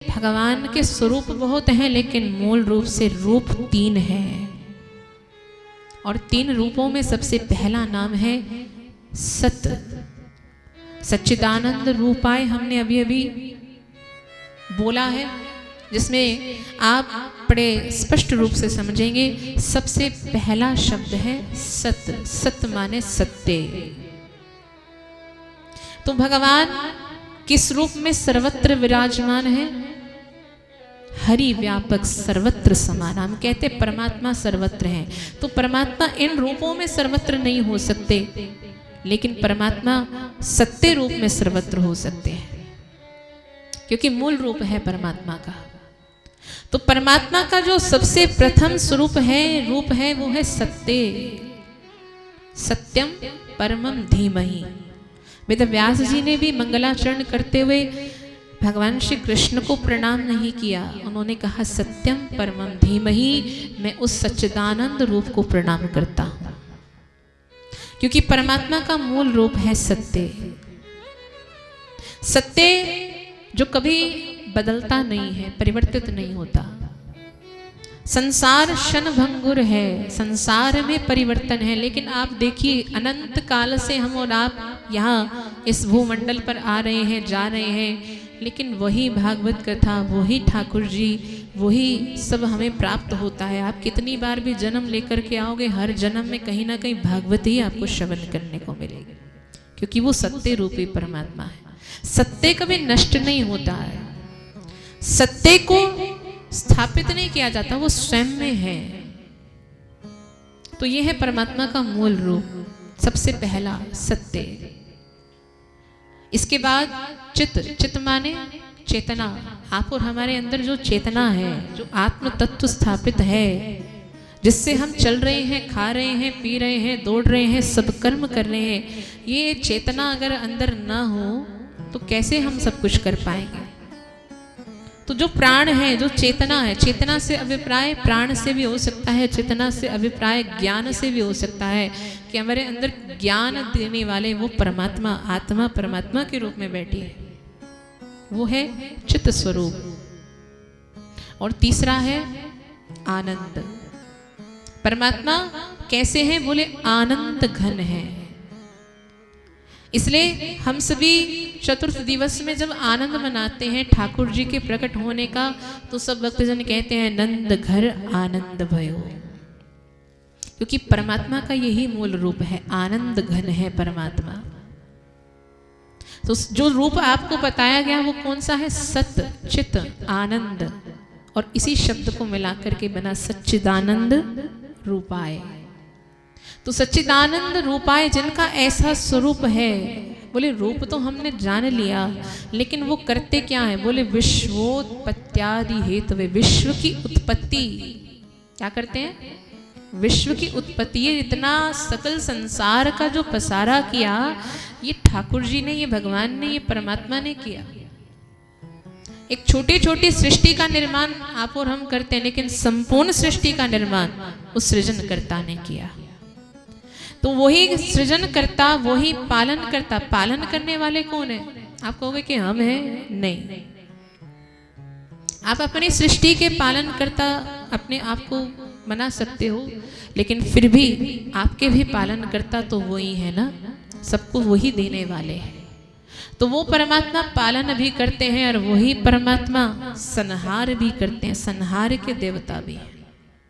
भगवान के स्वरूप बहुत हैं, लेकिन मूल रूप से रूप 3 है। और 3 रूपों में सबसे पहला नाम है सत। सच्चिदानंद रूपाय हमने अभी अभी बोला है, जिसमें आप बड़े स्पष्ट रूप से समझेंगे। सबसे पहला शब्द है सत। सत माने सत्य। तो भगवान किस रूप में सर्वत्र विराजमान है? हरि व्यापक सर्वत्र समान। हम कहते परमात्मा सर्वत्र है, तो परमात्मा इन रूपों में सर्वत्र नहीं हो सकते, लेकिन परमात्मा सत्य रूप में सर्वत्र हो सकते हैं, क्योंकि मूल रूप है परमात्मा का। तो परमात्मा का जो सबसे प्रथम स्वरूप है, रूप है, वो है सत्य। सत्यम परमम धीमहि। वेद व्यास जी ने भी मंगलाचरण करते हुए भगवान श्री कृष्ण को प्रणाम नहीं किया, उन्होंने कहा सत्यम परमम धीमहि, मैं उस सच्चिदानंद रूप को प्रणाम करता हूं, क्योंकि परमात्मा का मूल रूप है सत्य। सत्य जो कभी बदलता नहीं है, परिवर्तित नहीं होता। संसार क्षणभंगुर है, संसार में परिवर्तन है, लेकिन आप देखिए अनंत काल से हम और आप यहाँ इस भूमंडल पर आ रहे हैं, जा रहे हैं, लेकिन वही भागवत कथा, वही ठाकुर जी, वही सब हमें प्राप्त होता है। आप कितनी बार भी जन्म लेकर के आओगे, हर जन्म में कहीं ना कहीं भागवत ही आपको श्रवण करने को मिलेगी, क्योंकि वो सत्य रूपी परमात्मा है। सत्य कभी नष्ट नहीं होता है, सत्य को स्थापित नहीं किया जाता, वो स्वयं में है। तो ये है परमात्मा का मूल रूप, सबसे पहला सत्य। इसके बाद चित। चित माने चेतना। आप और हमारे अंदर जो चेतना है, जो आत्म तत्व स्थापित है, जिससे हम चल रहे हैं, खा रहे हैं, पी रहे हैं, दौड़ रहे हैं, सब कर्म कर रहे हैं, ये चेतना अगर अंदर ना हो तो कैसे हम सब कुछ कर पाएंगे? तो जो प्राण है, जो चेतना है, चेतना से अभिप्राय प्राण से भी हो सकता है, चेतना से अभिप्राय ज्ञान से भी हो सकता है, कि हमारे अंदर ज्ञान देने वाले वो परमात्मा, आत्मा परमात्मा के रूप में बैठी है, वो है चित्त स्वरूप। और तीसरा है आनंद। परमात्मा कैसे हैं? बोले आनंद घन है। इसलिए हम सभी चतुर्थ दिवस में जब आनंद मनाते हैं ठाकुर जी के प्रकट होने का, तो सब भक्तजन कहते हैं नंद घर आनंद भयो, क्योंकि परमात्मा का यही मूल रूप है, आनंद घन है परमात्मा। तो जो रूप आपको बताया गया वो कौन सा है? सत, चित, आनंद, और इसी शब्द को मिलाकर के बना सच्चिदानंद रूपाय। तो सच्चिदानंद रूपाय जिनका ऐसा स्वरूप है, बोले रूप तो हमने जान लिया, लेकिन वो करते क्या है? बोले विश्वोत्पत्त्यादि हेतवे। विश्व की उत्पत्ति क्या करते हैं? विश्व की उत्पत्ति। ये इतना सकल संसार का जो पसारा किया, ये ठाकुर जी ने, ये भगवान ने, ये परमात्मा ने किया। एक छोटी छोटी सृष्टि का निर्माण आप और हम करते हैं, लेकिन संपूर्ण सृष्टि का निर्माण उस सृजनकर्ता ने किया। तो वही सृजन करता, वही पालन करता। पालन करने वाले कौन है? आप कहोगे कि हम हैं, नहीं। आप अपनी सृष्टि के पालन करता अपने आप को बना सकते हो, लेकिन फिर भी आपके भी पालन करता तो वही है ना, सबको वही देने वाले हैं। तो वो परमात्मा पालन भी करते हैं, और वही परमात्मा संहार भी करते हैं, संहार के देवता भी हैं।